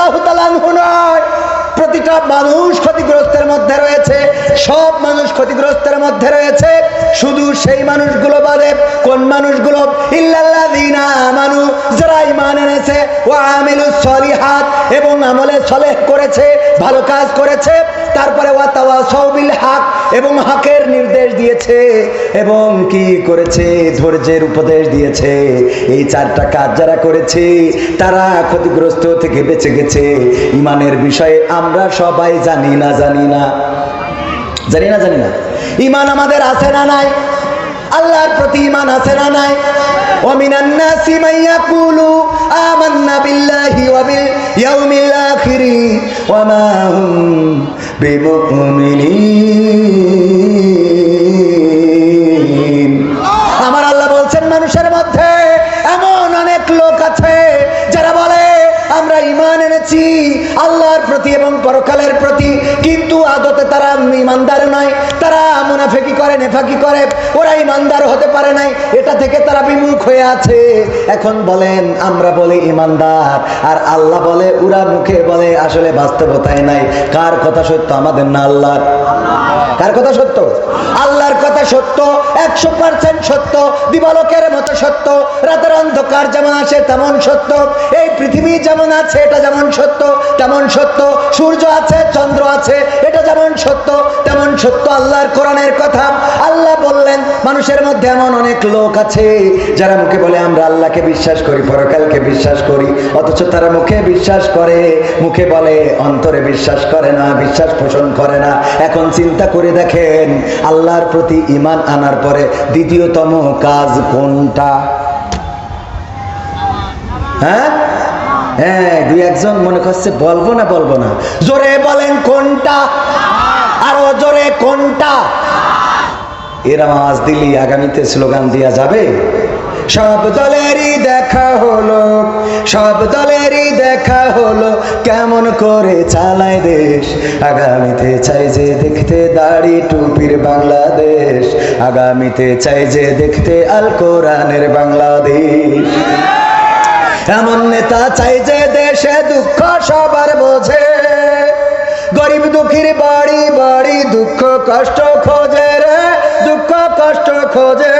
রাদিয়াল্লাহু তাআলা আনহু নয়, প্রতিটা মানুষ ক্ষতিগ্রস্তের মধ্যে রয়েছে, সব মানুষ ক্ষতিগ্রস্তের মধ্যে রয়েছে, শুধু সেই মানুষগুলো বাদে। কোন মানুষগুলো? ইল্লাল্লাযীনা আমানু, যারা ঈমান এনেছে, ওয়া আমিলুস সলিহাত, এবং আমলে সলেহ করেছে, ভালো কাজ করেছে, তারপরে ওয়া তাওয়াসাউ বিল হক, এবং হকের নির্দেশ দিয়েছে, এবং কি করেছে? ধৈর্যের উপদেশ দিয়েছে। এই চারটা কাজ যারা করেছে তারা ক্ষতিগ্রস্ত থেকে বেঁচে গেছে। ঈমানের বিষয়ে আমরা সবাই জানি না? জানি না? জানি না? জানি না? ঈমান আমাদের আছে না নাই? আল্লাহর প্রতি ঈমান আছে না নাই? ওয়া মিনান নাসি মান ইয়াকুলু আমান্না বিল্লাহি ওয়া বিল ইয়াউমিল আখির ওয়া মা হুম বিমুমিনিন। আমার আল্লাহ বলছেন, মানুষের মধ্যে এমন অনেক লোক আছে যারা বলে আমরা ঈমান এনেছি আল্লাহর প্রতি এবং পরকালের প্রতি, কিন্তু আদতে তারা ঈমানদার নয়, তারা মুনাফিকি করে, নেফাকি করে, ওরা ঈমানদার হতে পারে নাই, এটা থেকে তারা বিমুখ হয়ে আছে। এখন বলেন, আমরা বলি ঈমানদার, আর আল্লাহ বলে, ওরা মুখে বলে, আসলে বাস্তবতায় নাই। কার কথা সত্য, আমাদের না আল্লাহর? কার কথা সত্য? আল্লাহর কথা সত্য, 100% সত্য, দিবালোকের মতো সত্য, রাতের অন্ধকার যেমন আছে তেমন সত্য, এই পৃথিবী যেমন আছে এটা যেমন সত্য তেমন সত্য, সূর্য আছে, চন্দ্র আছে, এটা যেমন সত্য তেমন সত্য আল্লাহর কোরআনের কথা। আল্লাহ বললেন, মানুষের মধ্যে এমন অনেক লোক আছে যারা মুখে বলে আমরা আল্লাহকে বিশ্বাস করি, পরকালকে বিশ্বাস করি, অথচ তারা মুখে বিশ্বাস করে, মুখে বলে, অন্তরে বিশ্বাস করে না, বিশ্বাস পোষণ করে না। এখন চিন্তা করে দেখেন, আল্লাহর প্রতি ঈমান আনার পরে দ্বিতীয়তম কাজ কোনটা? হ্যাঁ হ্যাঁ, দুই একজন মনে করছে বলবো না, বলবো না, জোরে বলেন কোনটা? আরো জোরে কোনটা? এরা আওয়াজ দিলি আগামীতে স্লোগান দেয়া যাবে। সব দলেরই দেখা হলো, সব দলেরই দেখা হলো, কেমন করে চালায় দেশ, আগামীতে চাই যে দেখতে দাড়ি টুপির বাংলাদেশ, আগামীতে চাই যে দেখতে আল কোরআনের বাংলাদেশ। এমন নেতা চাই যে দেশে দুঃখ সবার বোঝে, গরিব দুঃখীর বাড়ি বাড়ি দুঃখ কষ্ট খোঁজে রে, দুঃখ কষ্ট খোঁজে।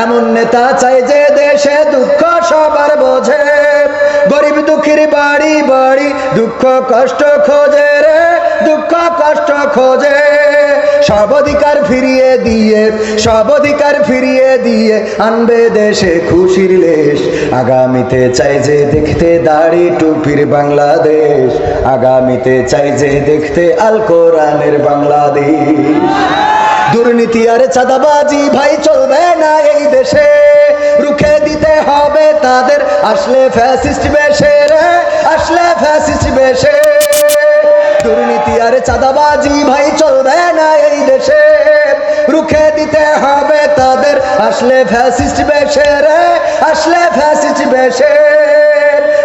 এমন নেতা চাই যে দেশে দুঃখ সবার বোঝে, গরিব দুঃখীর বাড়ি বাড়ি দুঃখ কষ্ট খোঁজে রে, দুঃখ কষ্ট খোঁজে। সব অধিকার ফিরিয়ে দিয়ে, সব অধিকার ফিরিয়ে দিয়ে আনবে দেশে খুশির লেশ, আগামীতে চাই যে দেখতে দাড়ি টুপির বাংলাদেশ, আগামীতে চাই যে দেখতে আল কোরআনের বাংলাদেশ। দুর্নীতি আর চাঁদাবাজি ভাই চলবে না এই দেশে, রুখে দিতে হবে তাদের, আসলে ফ্যাসিস্ট বেশে রে, আসলে ফ্যাসিস্ট বেশে। দুর্নীতি আর চাঁদাবাজি ভাই চলবে না এই দেশে, রুখে দিতে হবে তাদের, আসলে ফ্যাসিস্ট বেশে রে, আসলে ফ্যাসিস্ট বেশে।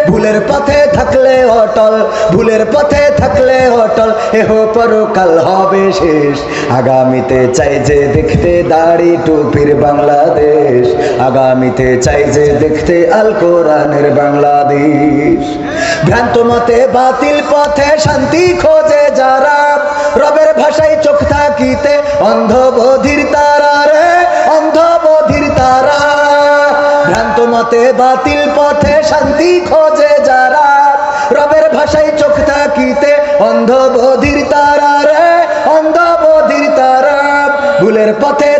ভুলের পথে থাকলে অটল, ভুলের পথে থাকলে অটল, এহ পরকাল হবে শেষ, আগামীতে চাই যে দেখতে দাড়ি টুপির বাংলাদেশ, আগামীতে চাই যে দেখতে আল কোরআনের বাংলাদেশ। ভ্রান্ত মতে বাতিল পথে শান্তি খোঁজে যারা, রবের ভাষায় চোখ থাকিতে অন্ধ বধির তারা রে, অন্ধ বধির তারা। ভ্রান্ত মতে বাতিল পথে শান্তি খোঁজে যারা, রবের ভাষায় চোখ থাকিতে অন্ধ বধির তারা রে, অন্ধ বধির তারা। ভুলের পথে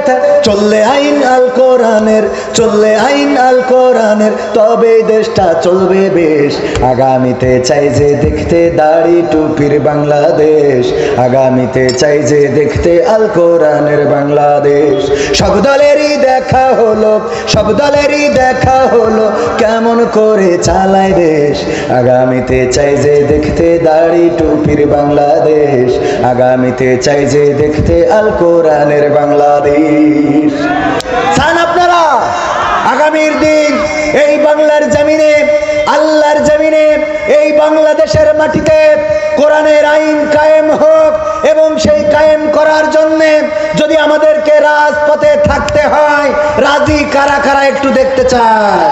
চললে আইন আল কোরআনের, চললে আইন আল কোরআনের, তবে দেশটা চলবে বেশ, আগামীতে চাই যে দেখতে দাড়ি টুপির বাংলাদেশ, আগামীতে চাই যে দেখতে আল কোরআনের বাংলাদেশ। সব দলেরই দেখা হলো, সব দলেরই দেখা হলো, কেমন করে চালায় দেশ, আগামীতে চাই যে দেখতে দাড়ি টুপির বাংলাদেশ, আগামীতে চাই যে দেখতে আল কোরআনের বাংলাদেশ। চান আপনারা আগামীর দিন এই বাংলার জমিনে, আল্লাহর জমিনে, এই বাংলাদেশের মাটিতে কোরআনের আইন কায়েম হোক, এবং সেই কায়েম করার জন্য যদি আমাদেরকে রাজপথে থাকতে হয়, রাজি কারা কারা একটু দেখতে চায়?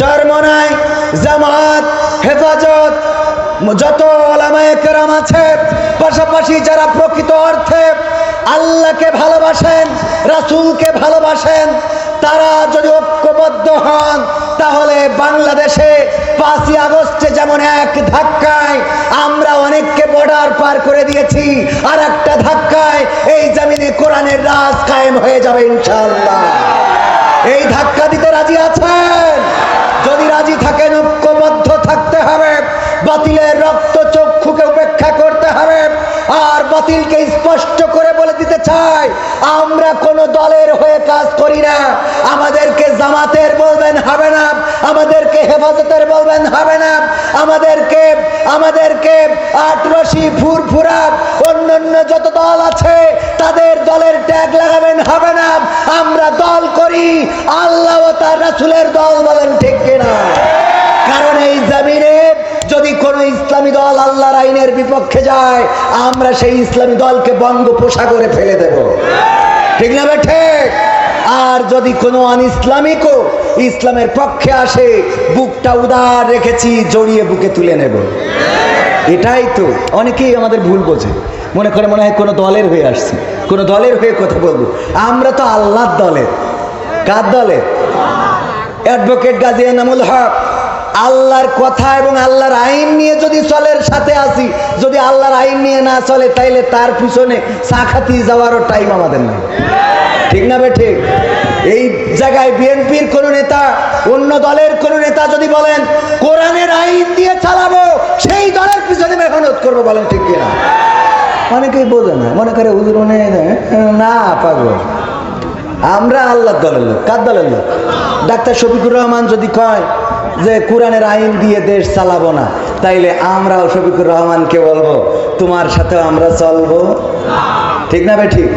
চরমনায় জামাত, হেফাজত, যত ওলামায়ে কেরাম আছে, পাশাপাশি যারা প্রকৃত অর্থে আল্লাহকে ভালোবাসেন, রাসূলকে ভালোবাসেন, তারা যদি ঐক্যবদ্ধ হন তাহলে বাংলাদেশে 5ই আগস্টে যেমন এক ধাক্কায় আমরা অনেককে বর্ডার পার করে দিয়েছি, আর একটা ধাক্কায় এই জমিনে কোরআনের রাজ কায়েম হয়ে যাবে ইনশাআল্লাহ। এই ধাক্কা দিতে রাজি আছেন? যদি রাজি থাকেন ঐক্যবদ্ধ থাকতে হবে, বাতিলের রক্ত চক্ষুকে উপেক্ষা করতে হবে। আর বাতিলকে স্পষ্ট করে বলে দিতে চাই, আমরা কোন দলের হয়ে কাজ করি না। আমাদেরকে জামাতের বলবেন হবে না, আমাদেরকে হেফাজতের বলবেন হবে না, আমাদেরকে আটরশি, ফুরফুরা, অন্যান্য যত দল আছে তাদের দলের ট্যাগ লাগাবেন হবে না। আমরা দল করি আল্লাহ ও তার রাসূলের দল, বলেন ঠিক কিনা? কারণ এই জমিনে যদি কোন ইসলামী দল আল্লাহর আইনের বিপক্ষে যায়, আমরা সেই ইসলামী দলকে বঙ্গোপসাগরে ফেলে দেব, ঠিক না ঠিক? আর যদি কোনো অনইসলামিকও ইসলামের পক্ষে আসে, বুকটা উদার রেখেছি, জড়িয়ে বুকে তুলে নেব। এটাই তো অনেকেই আমাদের ভুল বোঝে, মনে করে মনে হয় কোনো দলের হয়ে আসছি, কোনো দলের হয়ে কথা বলবো। আমরা তো আল্লাহর দলের। কার দলের? অ্যাডভোকেট গাজী এনামুল হক আল্লাহর কথা এবং আল্লাহর আইন নিয়ে যদি চলের সাথে আসি, যদি আল্লাহর আইন নিয়ে না চলে তাইলে তার পিছনে সাখাতি যাওয়ারও টাইম আমাদের নাই, ঠিক না ঠিক? এই জায়গায় বিএনপির কোন নেতা, অন্য দলের কোন নেতা যদি বলেন কোরআনের আইন দিয়ে চালাবো, সেই দলের পিছনে মেহনত করবো, বলেন ঠিক কিনা? অনেকেই বোঝে না, মনে করে হুজুর না পাগল। আমরা আল্লাহর দলের লোক। কার দলের লোক? ডাক্তার শফিকুর রহমান যদি কয় যে কোরআনের আইন দিয়ে দেশ চালাবো না, তাইলে আমরাও শফিকুর রহমানকে বলবো তোমার সাথে আমরা চলবো, ঠিক না ঠিক?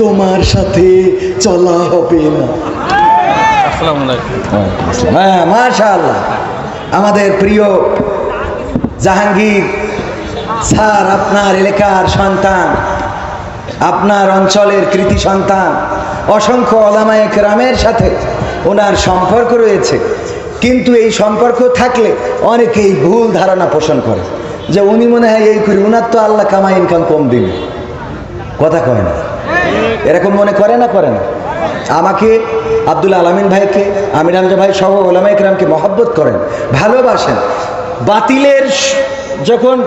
তোমার সাথে চলা হবে না। হ্যাঁ, মাশাআল্লাহ। আমাদের প্রিয় জাহাঙ্গীর স্যার আপনার এলাকার সন্তান, আপনার অঞ্চলের কৃতি সন্তান, অসংখ্য ওলামায়ে কেরামের সাথে ওনার সম্পর্ক রয়েছে। কিন্তু এই সম্পর্ক থাকলে অনেকেই ভুল ধারণা পোষণ করে যে উনি মনে হয় এই করি, উনার তো আল্লাহ কামাই ইনকাম কম দিন, কথা কয় না, এরকম মনে করে না? করে না। আমাকে, আব্দুল আলামিন ভাইকে, আমির হামজা ভাই সহ ওলামায়ে কেরামকে মহব্বত করেন, ভালোবাসেন। বাতিলের যখন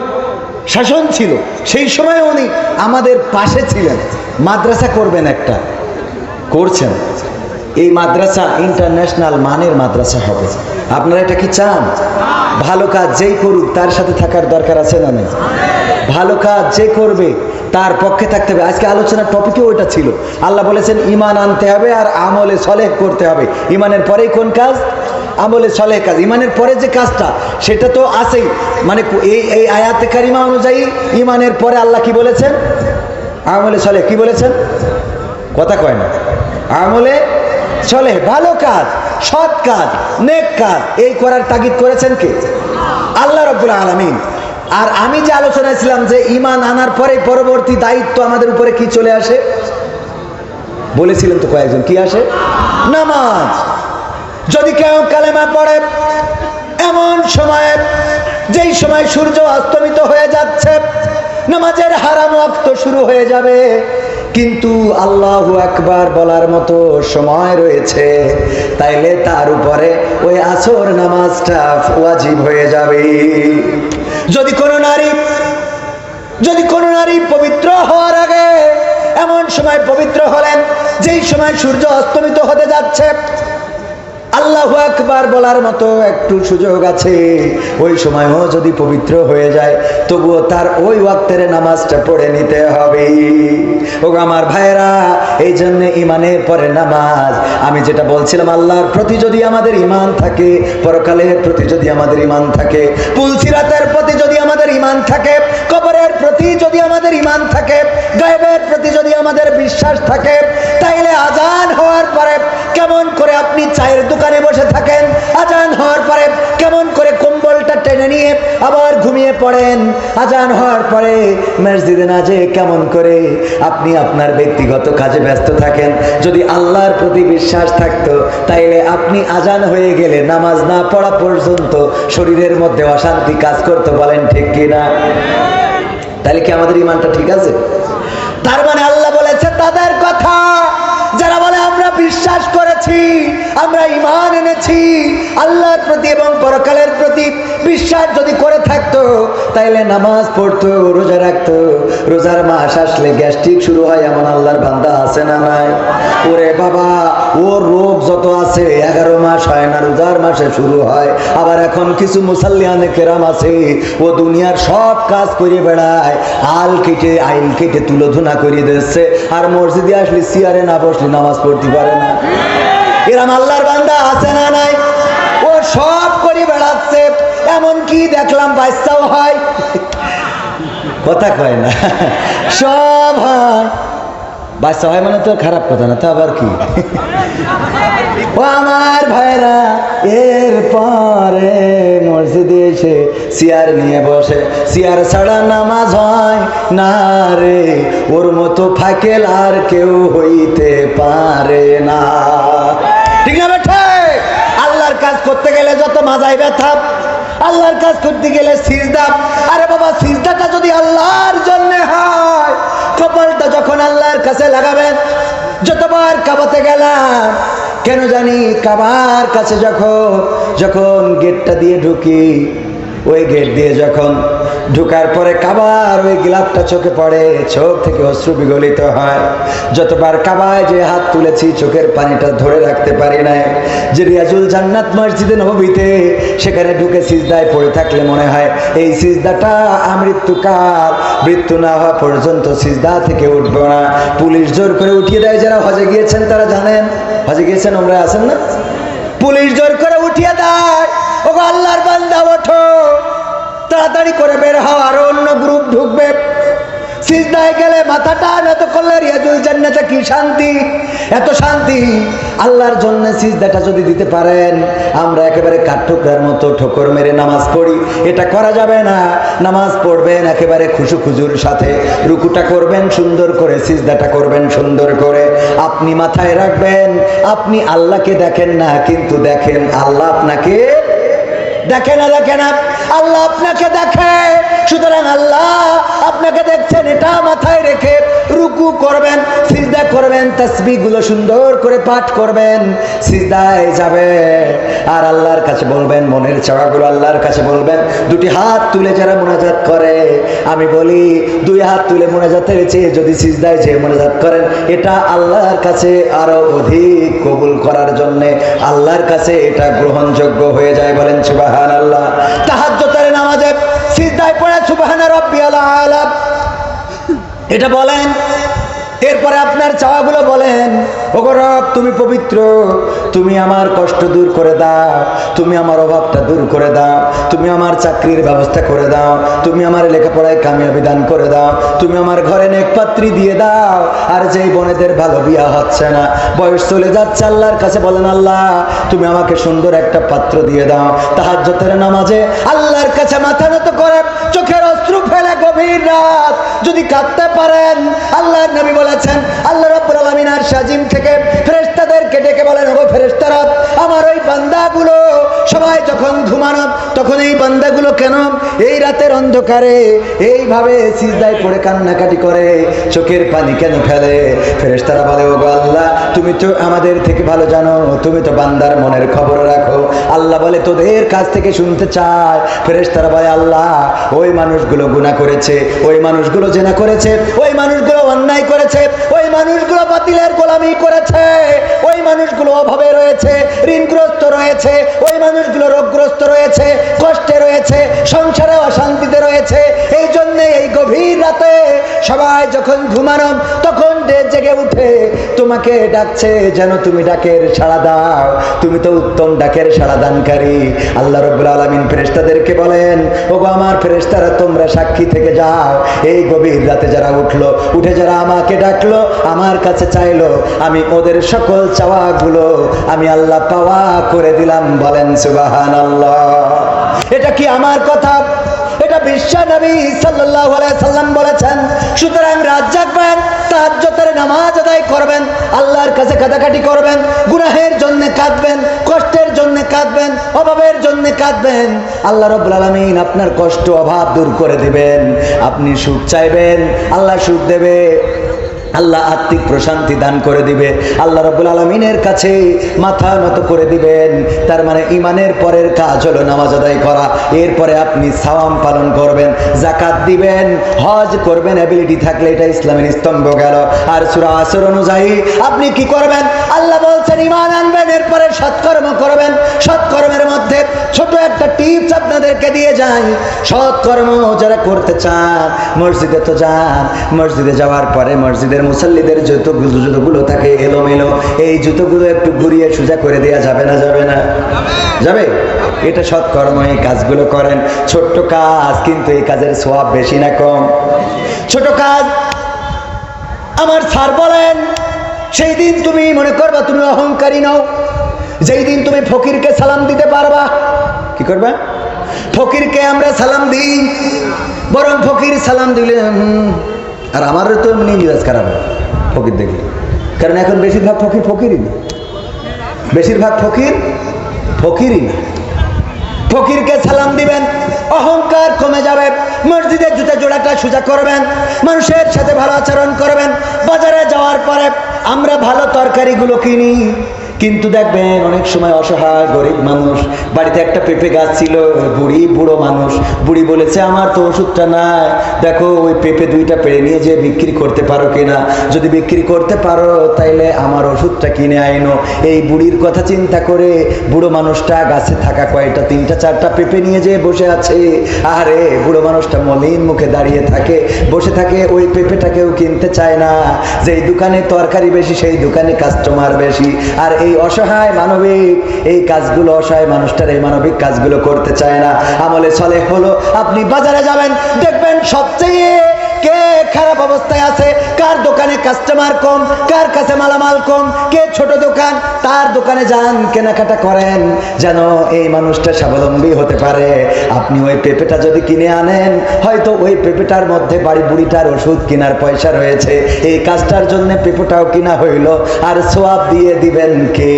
শাসন ছিল সেই সময় উনি আমাদের পাশে ছিলেন। মাদ্রাসা করবেন, একটা করছেন। এই মাদ্রাসা ইন্টারন্যাশনাল মানের মাদ্রাসা হবে। আপনারা এটা কি চান? ভালো কাজ যেই করুক তার সাথে থাকার দরকার আছে না নেই? ভালো কাজ যে করবে তার পক্ষে থাকতে হবে। আজকে আলোচনার টপিকও ওইটা ছিল। আল্লাহ বলেছেন ঈমান আনতে হবে আর আমলে সলেহ করতে হবে। ঈমানের পরেই কোন কাজ? আমলে সলেহ কাজ। ঈমানের পরে যে কাজটা সেটা তো আছেই, মানে এই আয়াতে কারিমা অনুযায়ী ঈমানের পরে আল্লাহ কি বলেছেন? আমলে সলেহ। কি বলেছেন? কথা কয় না। আমলে সলেহ, ভালো কাজ, সৎ কাজ, নেক কাজ, এই করার তাগিদ করেছেন কে? আল্লাহ রাব্বুল আলামিন। আর আমি যে আলোচনায় ছিলাম যে ঈমান আনার পরে পরবর্তী দায়িত্ব আমাদের উপরে কি চলে আসে, বলেছিলেন তো কয়েকজন, কি আসে? নামাজ। যদি কেউ কালেমা পড়ে এমন সময়ে, যেই সময় সূর্য অস্তমিত হয়ে যাচ্ছে, নামাজের হারাম ওয়াক্ত শুরু হয়ে যাবে, কিন্তু আল্লাহু আকবার বলার মতো সময় রয়েছে, তাইলে তার উপরে ওই আসর নামাজটা ওয়াজিব হয়ে যাবে। যদি কোনো নারী পবিত্র হওয়ার আগে এমন সময় পবিত্র হলেন যেই সময় সূর্য অস্তমিত হতে যাচ্ছে, আল্লাহু আকবার বলার মতো একটু সুযোগ আছে, ওই সময়ও যদি পবিত্র হয়ে যায় তবুও তার ওই ওয়াক্তের নামাজটা পড়ে নিতে হবে। ও আমার ভাইরা, এই জন্য ঈমানের পরে নামাজ। আমি যেটা বলছিলাম, আল্লাহর প্রতি যদি আমাদের ঈমান থাকে, পরকালের প্রতি যদি আমাদের ঈমান থাকে, পুলসিরাতের প্রতি যদি আমাদের ঈমান থাকে, কবরের প্রতি যদি আমাদের ঈমান থাকে, গায়েবের প্রতি যদি আমাদের বিশ্বাস থাকে, তাইলে আজান হওয়ার পরে কেমন করে আপনি চায়ের দোকানে বসে থাকেন, আজান হওয়ার পরে কেমন করে কম্বলটা টেনে নিয়ে আবার ঘুমিয়ে ঘুমিয়ে পড়েন, আজান হওয়ার পরে মসজিদে না যেয়ে কেমন করে আপনি আপনার ব্যক্তিগত কাজে ব্যস্ত থাকেন। যদি আল্লাহর প্রতি বিশ্বাস থাকতো তাইলে আপনি আজান হয়ে গেলে নামাজ না পড়া পর্যন্ত শরীরের মধ্যে অশান্তি কাজ করতে, বলেন ঠিক কিনা? তাহলে কি আমাদের ইমানটা ঠিক আছে? তার মানে আল্লাহ বলেছে তাদের কথা যারা বলে আমরা বিশ্বাস করেছি, আমরা ঈমান এনেছি, আল্লাহর প্রতি এবং পরকালের প্রতি বিশ্বাস যদি করে থাকতো তাইলে নামাজ পড়তো, রোজা রাখতো। রোজার মাস আসলে গ্যাস্ট্রিক শুরু হয় এমন আল্লাহর বান্দা আছে না নাই? ওরে বাবা, ওর রোগ যত আছে 11 মাস হয় না, রোজার মাসে শুরু হয়। আবার এখন কিছু মুসাল্লিয়ানে কেরাম আছে, ও দুনিয়ার সব কাজ করে বেড়ায়, আইল কেটে তুলোধুনা করে দিচ্ছে, আর মসজিদে আসলে চেয়ারে না বসলে নামাজ পড়তে পারে না। এরম আল্লাহর বান্দা আছে না নাই? ও সব করে বেড়াচ্ছে, এমন কি দেখলাম বাচ্চাও হয়, কথা কয় না, সব হয়। বাচ্চা হয় মানে তো খারাপ কথা না, তো আবার কি? ও আমার ভাইরা, এরপরে মসজিদে এসে চেয়ার নিয়ে বসে, চেয়ার ছাড়া নামাজ হয় না রে, ওর মতো ফাকেল আর কেউ হইতে পারে না। ঠিক না বেঠে? আল্লাহর কাজ করতে গেলে যত মাজায় ব্যথা, আল্লাহর কাজ করতে গেলে সিজদা। আরে বাবা, সিজদাটা যদি আল্লাহর জন্য হয়, কপালটা যখন আল্লাহর কাছে লাগাবেন। যতবার কাবাতে গেলাম, কেন জানি কাবার কাছে যখন গেটটা দিয়ে ঢুকি, ওই গেট দিয়ে যখন ঢুকার পরে কাবার ওই গ্লাসটা চোখে পড়ে, চোখ থেকে অশ্রু বিগলিত হয়। যতবার কাবায় যে হাত তুলেছি চোখের পানিটা ধরে রাখতে পারি না। যে রিয়াজুল জান্নাত মসজিদে নববীতে, সেখানে ঢুকে সিজদায় পড়ে থাকলে মনে হয় এই সিজদাটা আমৃত্যুকাল, মৃত্যু না হওয়া পর্যন্ত সিজদা থেকে উঠবো না। পুলিশ জোর করে উঠিয়ে দেয়। যারা হজে গিয়েছেন তারা জানেন, হজে গিয়েছেন, ওমরা আছেন না, পুলিশ জোর করে উঠিয়ে দেয়, ও আল্লাহর বান্দা ওঠো, তাড়াতাড়ি করে বের হও, আরো অন্য গ্রুপ ঢুকবে। সিজদায় গেলে মাথাটা নত করলে রিয়াজুল জান্নাতে কি শান্তি, এত শান্তি। আল্লাহর জন্য সিজদাটা যদি দিতে পারেন, আমরা একেবারে কাঠঠোকরার মতো ঠোকর মেরে নামাজ পড়ি, এটা করা যাবে না। নামাজ পড়বেন একেবারে খুশু খুজুর সাথে, রুকুটা করবেন সুন্দর করে, সিজদাটা করবেন সুন্দর করে। আপনি মাথায় রাখবেন, আপনি আল্লাহকে দেখেন না, কিন্তু দেখেন আল্লাহ আপনাকে দেখে না, দেখে না, আল্লাহ আপনাকে দেখে। সুতরাং আল্লাহ আপনাকে দেখছেন, এটা মাথায় রেখে রুকু করবেন, সিজদা করবেন, তাসবিহগুলো সুন্দর করে পাঠ করবেন, সিজদায় যাবে আর আল্লাহর কাছে বলবেন, মনের চাওয়াগুলো আল্লাহর কাছে বলবেন। দুটি হাত তুলে যারা মুনাজাত করে, আমি বলি 2 হাত তুলে মুনাজাতের চেয়ে যদি সিজদায় যেয়ে মুনাজাত করেন, এটা আল্লাহর কাছে আরো অধিক কবুল করার জন্য আল্লাহর কাছে এটা গ্রহণযোগ্য হয়ে যায়। বলেন সুবহানাল্লাহ। তাহাজ্জুদের নামাজে সিজদায় পড়ে সুবহানা রাব্বিয়াল আলা এটা বলেন। এরপরে আপনার চাওয়াগুলো বলেন, ওগো রব তুমি পবিত্র, তুমি আমার কষ্ট দূর করে দাও, তুমি আমার অভাবটা দূর করে দাও, তুমি আমার চাকরির ব্যবস্থা করে দাও, তুমি আমার লেখাপড়ায় কামিয়াবি দান করে দাও, তুমি আমার ঘরে নেক পাত্রী দিয়ে দাও। আর যেই বোনেদের ভালো বিয়া হচ্ছে না, বয়স চলে যাচ্ছে, আল্লাহর কাছে বলেন, আল্লাহ তুমি আমাকে সুন্দর একটা পাত্র দিয়ে দাও। তাহাজ্জুদের নামাজে আল্লাহর কাছে মাথা নত করে চোখের অশ্রু ফেলে গভীর রাত যদি কাঁদতে পারেন, আল্লাহর নবী বলেছেন, আল্লাহ রাব্বুল আলামিন আরশ আজিম থেকে ফেরেশতাদেরকে ডেকে বলেন, ওগো ফেরেশতারা, আমার ওই বান্দাগুলো সবাই যখন ঘুমানো, তখন এই বান্দাগুলো কেন এই রাতের অন্ধকারে এইভাবে সিজদায় পড়ে কান্নাকাটি করে, চোখের পানি কেন ফেলে? ফেরেশতারা বলে, ওগো আল্লাহ তুমি তো আমাদের থেকে ভালো জানো, তুমি তো বান্দার মনের খবর রাখো। আল্লাহ বলে, তোদের কাছ থেকে শুনতে চায়। ফেরেশতারা বলে, আল্লাহ ওই মানুষগুলো গুনাহ করেছে, ওই মানুষগুলো জেনা করেছে, ওই মানুষগুলো অন্যায় করেছে, ওই মানুষগুলো বাতিলের গোলামি করেছে, ওই মানুষগুলো অভাবে রয়েছে, ঋণগ্রস্ত রয়েছে, ওই মানুষগুলো রোগগ্রস্ত রয়েছে, কষ্টে রয়েছে, সংসারে অশান্তিতে রয়েছে। এই জন্য এই গভীর রাতে সবাই যখন ঘুমানো, তখন জেগে উঠে তোমাকে ডাকছে, যেন তুমি ডাকের সাড়া দাও। তুমি তো উত্তম ডাকের সাড়া দানকারী। আল্লাহ রাব্বুল আলামিন ফেরেশতাদেরকে বলেন, ওগো আমার ফেরেশতারা, তোমরা সাক্ষী থেকে যাও, এই গভীর রাতে যারা উঠলো, উঠে যারা আমাকে ডাকলো, আমার কাছে চাইলো, আমি ওদের সকল চাওয়াগুলো আমি আল্লাহ পাওয়া করে দিলাম। বলেন সুবহানাল্লাহ। এটা কি আমার কথা? এটা এটা বিশ্ব নবী সাল্লাল্লাহু আলাইহি সাল্লাম বলেছেন। সুতরাং রাত জাগবেন, তাহাজ্জুদের নামাজ আদায় করবেন, আল্লাহর কাছে কাঁদাকাটি করবেন, গুনাহের জন্য কাঁদবেন, কষ্টের জন্য কাঁদবেন, অভাবের জন্য কাঁদবেন। আল্লাহ রাব্বুল আলামিন আপনার কষ্ট অভাব দূর করে দিবেন। আপনি সুখ চাইবেন, আল্লাহ সুখ দেবে। আল্লাহ আত্মিক প্রশান্তি দান করে দিবে। আল্লাহ রাব্বুল আলামিনের কাছে মাথা নত করে দিবেন। তার মানে ঈমানের পরের কাজ হলো নামাজ আদায় করা। এরপরে আপনি সাওয়াম পালন করবেন, যাকাত দিবেন, হজ করবেন, এবিলিটি থাকলে এটা ইসলামের স্তম্ভ গেল। আর সূরা আসর অনুযায়ী আপনি কি করবেন? আল্লাহ বলছেন ঈমান আনবেন, এরপরে সৎকর্ম করবেন। সৎকর্মের মধ্যে ছোট একটা টিপস আপনাদেরকে দিয়ে যাই। সৎকর্ম যারা করতে চান মসজিদে তো যান, মসজিদে যাওয়ার পরে মসজিদের মুসাল্লিদের জুতোগুলো থাকে এলোমেলো, এই জুতোগুলো একটু ঘুরিয়ে সোজা করে দেওয়া যাবে না? যাবে না? যাবে। এটা সৎকর্ম, এই কাজগুলো করেন। ছোট্ট কাজ, কিন্তু এই কাজের সওয়াব বেশি না কম? ছোট কাজ। আমার স্যার বলেন, সেই দিন তুমি মনে করবা তুমি অহংকারী নও, যেই দিন তুমি ফকিরকে সালাম দিতে পারবা। কি করবা? ফকিরকে আমরা সালাম দিই, বরং ফকির সালাম দিলে আর আমারও তো এমনি মিজাজ খারাপ হয় ফকির দেখলে। কারণ এখন বেশিরভাগ ফকির ফকিরই না, বেশিরভাগ ফকির ফকিরই না। ফকিরকে সালাম দিবেন, অহংকার কমে যাবে। মসজিদের জুতা জোড়াটা সোজা করবেন, মানুষের সাথে ভালো আচরণ করবেন। বাজারে যাওয়ার পরে আমরা ভালো তরকারিগুলো কিনি, কিন্তু দেখবেন অনেক সময় অসহায় গরিব মানুষ, বাড়িতে একটা পেঁপে গাছ ছিল, বুড়ো মানুষ, বুড়ি বলেছে আমার তো ওষুধটা নাই, দেখো ওই পেঁপে দুইটা পেড়ে নিয়ে যে বিক্রি করতে পারো কিনা, যদি বিক্রি করতে পারো তাইলে আমার ওষুধটা কিনে আইনো। এই বুড়ির কথা চিন্তা করে বুড়ো মানুষটা গাছে থাকা কয়টা 3টা 4টা পেঁপে নিয়ে যে বসে আছে। আরে বুড়ো মানুষটা মলিন মুখে দাঁড়িয়ে থাকে, বসে থাকে, ওই পেঁপেটাকেও কিনতে চায় না। যেই দোকানে তরকারি বেশি সেই দোকানে কাস্টমার বেশি। আর এই অসহায় মানবিক এই কাজগুলো, অসহায় মানুষটার এই মানবিক কাজগুলো করতে চায় না। আমলে সালেহ হলো আপনি বাজারে যাবেন, দেখবেন সবচেয়ে কে খারাপ অবস্থায় আছে, কার দোকানে কাস্টমার কম, কার কাছে মালামাল কম, কে ছোট দোকান, তার দোকানে যান, কেনাকাটা করেন, যেন এই মানুষটা স্বাবলম্বী হতে পারে। আপনি ওই পেঁপেটা যদি কিনে আনেন, হয়তো ওই পেঁপেটার মধ্যে বাড়ি বুড়িটার ওষুধ কেনার পয়সা রয়েছে, এই কাজটার জন্য পেঁপেটাও কিনা হইল, আর সোয়াব দিয়ে দিবেন কে?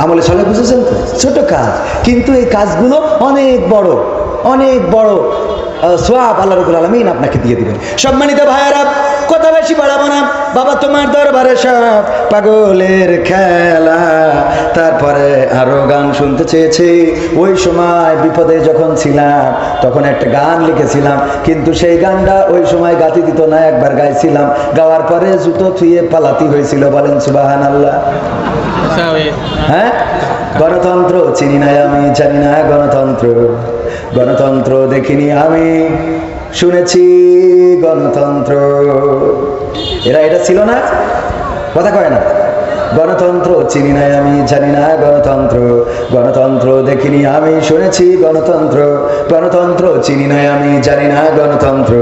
আমলে চলে, বুঝেছেন তো? ছোট কাজ, কিন্তু এই কাজগুলো অনেক বড়, অনেক বড় সোয়াব আল্লাহ রাব্বুল আলামিন আপনাকে দিয়ে দিবেন। সম্মানিত ভাইয়েরা, কথা বেশি বাড়াবো না। বাবা তোমার দরবারে সব পাগলের খেলা। তারপরে আরো গান শুনতে চেয়েছি। ওই সময় বিপদে যখন ছিলাম তখন একটা গান লিখেছিলাম, কিন্তু সেই গানটা ওই সময় গাতে দিত না, একবার গাইছিলাম, গাওয়ার পরে জুতো থুয়ে পালাতি হয়েছিল। বলেন সুবহানাল্লাহ। হ্যাঁ, গণতন্ত্র চিনি না আমি, জানি না গণতন্ত্র, গণতন্ত্র দেখিনি আমি, শুনেছি গণতন্ত্র। এরা এটা ছিল না, কথা কয় না। গণতন্ত্র চিনি না আমি, জানি না গণতন্ত্র, গণতন্ত্র দেখিনি আমি, শুনেছি গণতন্ত্র, গণতন্ত্র চিনি না আমি, জানি না গণতন্ত্র,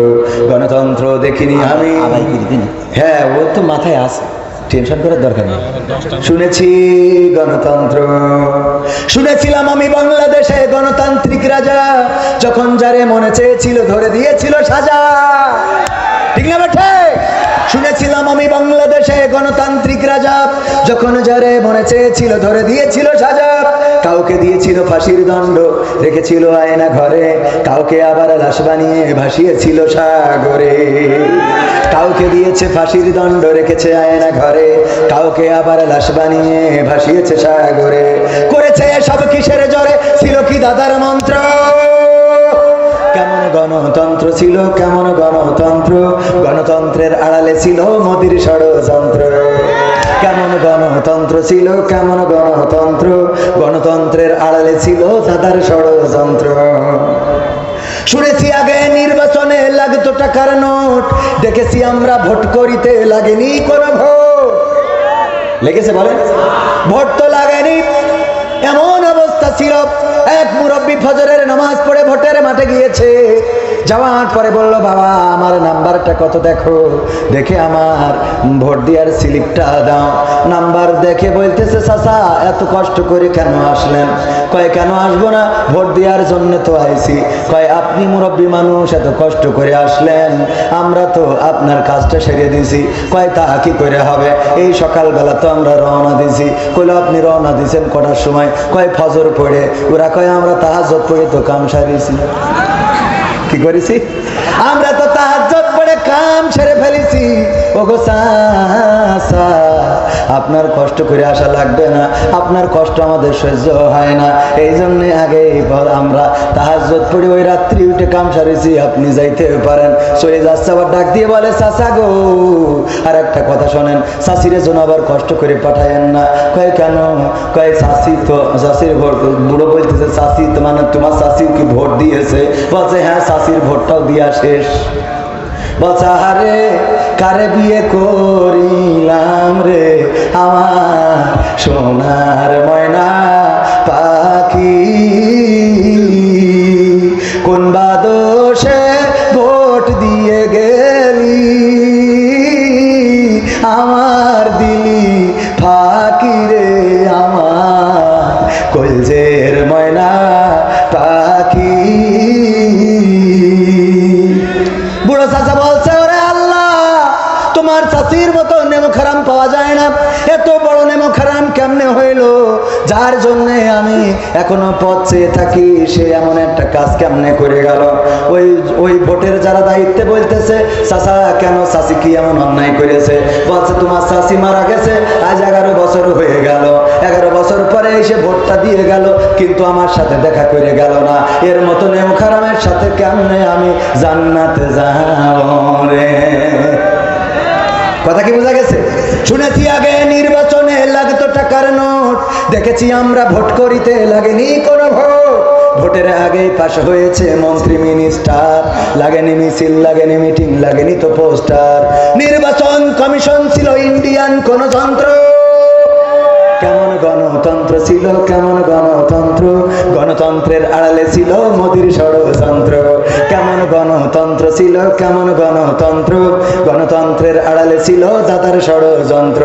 গণতন্ত্র দেখিনি আমি। হ্যাঁ, ও তো মাথায় আছে, টেনশন করার দরকার নেই। শুনেছি গণতন্ত্র, শুনেছিলাম আমি বাংলাদেশে গণতান্ত্রিক রাজা, যখন যারে মনে চেয়েছিল ধরে দিয়েছিল সাজা। ঠিক না বেঠে? শুনেছিলাম আমি বাংলাদেশে গণতান্ত্রিক রাজা, যখন যারে মনে চেয়েছিল ধরে দিয়েছিল সাজা। কাউকে দিয়েছিল ফাঁসির দণ্ড, রেখেছিল আয়না ঘরে, কাউকে আবার লাশ বানিয়ে ভাসিয়েছিল সাগরে। কাউকে দিয়েছে ফাঁসির দণ্ড, রেখেছে আয়না ঘরে, কাউকে আবার লাশ বানিয়ে ভাসিয়েছে সাগরে। করেছে এসব কিসের জোরে, ছিল কি দাদার মন্ত্র? কেমন গণতন্ত্র ছিল, কেমন গণতন্ত্র, গণতন্ত্রের আড়ালে ছিল মোদির ষড়যন্ত্র। কেমন গণতন্ত্র ছিল, কেমন গণতন্ত্র, গণতন্ত্রের আড়ালে ছিল দাদার ষড়যন্ত্র। শুনেছি আগে নির্বাচনে লাগতো টাকার নোট, দেখেছি আমরা ভোট করিতে লাগেনি কোন ভোট। লেগেছে বলেন? ভোট তো লাগেনি, এমন অবস্থা ছিল। এক মুরব্বী ফজরের নামাজ পড়ে ভোটের মাঠে গিয়েছে। যাওয়ার পরে বলল, বাবা আমার নাম্বারটা কত দেখো, দেখে আমার ভোট দেওয়ার স্লিপটা দাও। নাম্বার দেখে বলতেছে, চাচা এত কষ্ট করে কেন আসলেন? কয় কেন আসবো না, ভোট দেওয়ার জন্য তো আইছি। কয় আপনি মুরব্বী মানুষ, এত কষ্ট করে আসলেন, আমরা তো আপনার কাজটা সেরে দিয়েছি। কয় তা কি করে হবে, এই সকালবেলা তো আমরা রওনা দিয়েছি। কইলো আপনি রওনা দিয়েছেন কটার সময়? কয় ফজর পড়ে। ওরা কয় আমরা তাহাজ্জুদ পড়ে তো কাম সারিয়েছি। কি করেছি আমরা? তো তাহাজ্জুদ পড়ে কাম সেরে ফেলেছি। ওগো চাচা আপনার কষ্ট করে আসা লাগবে না, আপনার কষ্ট আমাদের সহ্য হয় না, এই জন্য আগে আমরা তাহাজ্জুদ পড়ে ওই রাত্রি উঠে কাম সারিয়েছি, আপনি যাইতে পারেন। চলে যাচ্ছে, আবার ডাক দিয়ে বলে, চাচা গো আর একটা কথা শোনেন, চাষিরে জন্য আবার কষ্ট করে পাঠায়েন না। কয় কেন? কয় চাষি তো, চাষির ভোট, বুড়ো বলতেছে চাষি তো মানে তোমার চাষি কি ভোট দিয়েছে? বলছে হ্যাঁ চাষির ভোটটাও দিয়া শেষ। বলছে আরে কারে বিয়ে করিলাম রে আমার সোনার ময়না পাখি, কোন বাদোষে ভোট দিয়ে গেলি আমার দিলি ফাঁকি রে আমার কলজের ময়না পাখি। বুড়ো চাচা বলছে, ওরে আল্লাহ তোমার চাচির মতো নেমো খারাম পাওয়া যায় না, এত বড় নেমো খারাম কেমনে হইল, যার জন্য আমি এখনো পথ চেয়ে থাকি, সে এমন একটা কাজ কেমনে করে গেল। ওই ভোটের যারা দায়িত্বে বলতেছে, চাচা কেন, চাচি কি এমন অন্যায় করেছে? বলছে তোমার চাচি মারা গেছে আজ 11 বছর হয়ে গেল, 11 বছর পরে এসে ভোটটা দিয়ে গেল, কিন্তু আমার সাথে দেখা করে গেল না, এর মতো নেমো খারামের সাথে কেমনে আমি জান্নাতে যাব রে? কথা কি বোঝা গেছে? শুনেছি আগে নির্বাচনে লাগতো টাকার নোট, দেখেছি আমরা ভোট করিতে লাগেনি কোনো ভোট। ভোটের আগেই পাশ হয়েছে মন্ত্রী মিনিস্টার, লাগেনি মিছিল, লাগেনি মিটিং, লাগেনি তো পোস্টার। নির্বাচন কমিশন ছিল ইন্ডিয়ান কোন যন্ত্র। কেমন গণতন্ত্র ছিল, কেমন গণতন্ত্র, গণতন্ত্রের আড়ালে ছিল মোদির ষড়যন্ত্র। কেমন গণতন্ত্র ছিল, কেমন গণতন্ত্র, গণতন্ত্রের আড়ালে ছিল দাদার ষড়যন্ত্র।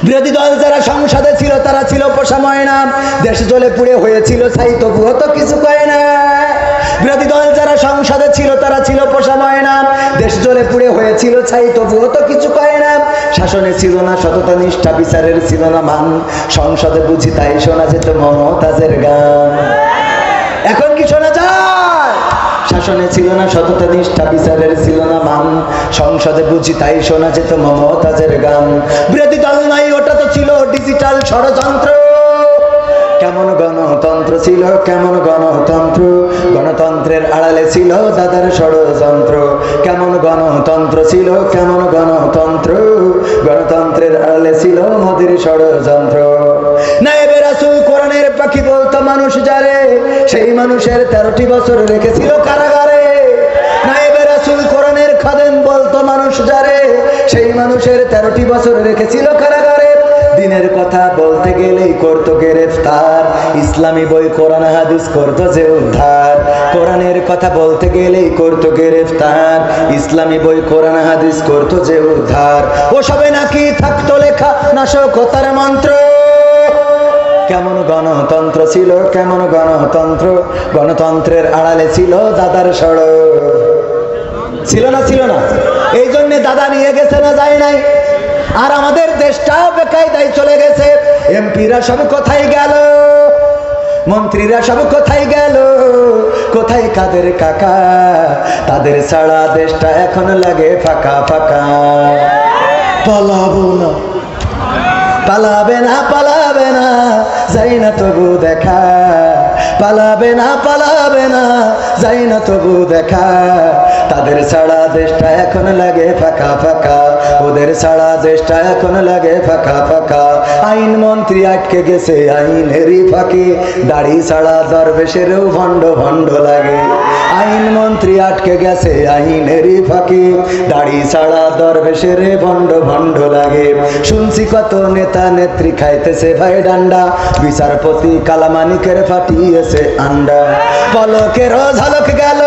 বিরোধী দল যারা সংসদে ছিল তারা ছিল পোষা ময়না, দেশ জ্বলে পুড়ে হয়েছিল ছাই, তবুও তো কিছু কয় না। বিরোধী দল যারা সংসদে ছিল তারা ছিল পোষা ময়না, দেশ জ্বলে পুড়ে হয়েছিল ছাই, তবুও তো কিছু কয় না। শাসনে ছিল না সততা নিষ্ঠা, বিচারের ছিল না মান, সংসদে বুঝি তাই শোনা যেত মমতাজের গান। এখন কি শোনা যায়? শাসনে ছিল না সততা নিষ্ঠা, বিচারের ছিল না মান, সংসদে বুঝি তাই শোনা যেত মমতাজের গান। বিরোধী দল নাই, ওটা তো ছিল ডিজিটাল ষড়যন্ত্র। কেমন গণতন্ত্র ছিল, কেমন গণতন্ত্র, গণতন্ত্রের আড়ালে ছিল দাদার ষড়যন্ত্র। কেমন গণতন্ত্র ছিল, কেমন গণতন্ত্র, গণতন্ত্রের আড়ালে ছিল মোদির ষড়যন্ত্র। নায়েবে রাসূল কোরআনের পাখি বলতো মানুষ যারে, সেই মানুষের 13টি বছর রেখেছিল কারাগারে। নায়েবে রাসূল কোরআনের খাদেম বলতো মানুষ যারে, সেই মানুষের 13টি বছর রেখেছিল কারাগারে। দিনের কথা বলতে গেলেই করতো গ্রেফতার, ইসলামী বই কোরআন হাদিস করতো যে উদ্ধার। কোরআনের কথা বলতে গেলেই করতো গ্রেফতার, ইসলামী বই কোরআন হাদিস করতো যে উদ্ধার। ওসবে নাকি থাকতো লেখা নাশকতার মন্ত্র। কেমন গণতন্ত্র ছিল, কেমন গণতন্ত্র, গণতন্ত্রের আড়ালে ছিল দাদার ষড়যন্ত্র। ছিল না, ছিল না? এই জন্যে দাদা নিয়ে গেছে না যায় নাই? আর আমাদের দেশটাও বেকায়দায় চলে গেছে। এমপিরা সব কোথায় গেল, মন্ত্রীরা সব কোথায় গেল, কোথায় কাদের কাকা? তাদের ছাড়া দেশটা এখন লাগে ফাঁকা ফাঁকা। পালাবো না, পালাবে না, পালাবে না, যাই না তবু দেখা, পালাবে না, পালাবে না, যাই না তবু দেখা। তাদের ছাড়া দেশটা এখন লাগে ফাঁকা ফাঁকা, ওদের ছাড়া দেশটা এখন লাগে ফাঁকা ফাঁকা। আইন মন্ত্রী আটকে গেছে আইনেরই ফাঁকে, দাড়ি ছাড়া দরবেশেরও ভণ্ড ভণ্ড লাগে। আইন মন্ত্রী আটকে গেছে আইনেরই ফাঁকে, দাড়ি ছাড়া দরবেশের ভণ্ড ভণ্ড লাগে। শুনছি কত নেতা নেত্রী খাইতেছে ভাই ডান্ডা, বিচারপতি কালামানিকের ফাটিয়েছে আন্ডা। পলকেরও ঝলক গেল,